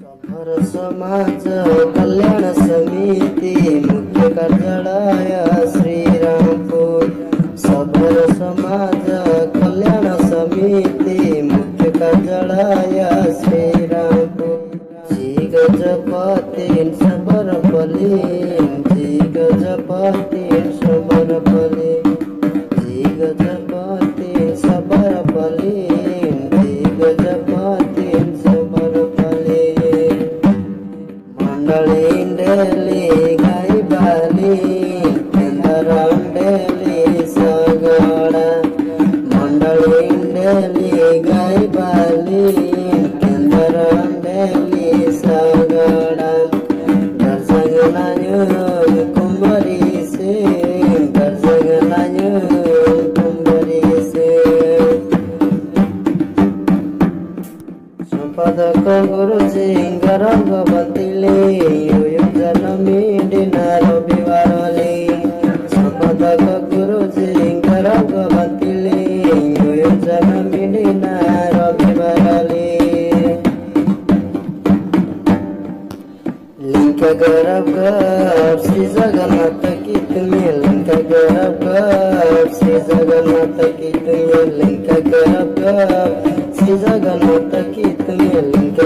सफर समाज कल्याण समिति मुख्य कार्यालय श्रीरामपुर। सफर समाज कल्याण समिति मुख्य कार्यालय श्रीरामपुर। जी गजपति सबरपल्ली, जी गजपति सबरपल्ली, जी गजपति सबरपल्ली, जी गजपति सबरपल्ली। मंडळींडेली गायबाली केंदरांडेली सगळा। मंडळींडेली गायबाली केंदरांडेली सगळा। दर्शनायु कुंभरी से, दर्शनायु कुंभरी से। संपादक गुरुजी गरंग बंतिले जन्मीडिन रविवारले। संपादक गुरुजी गरंग बंतिले जन्मीडिन रविवारले। लिंक गरब श्री जगन्नाथ की तुम्हें, लिंक गरब श्री जगन्नाथ की तुम्हें, लिंक गरब श्री जगन्नाथ की तुम्हें, लिंक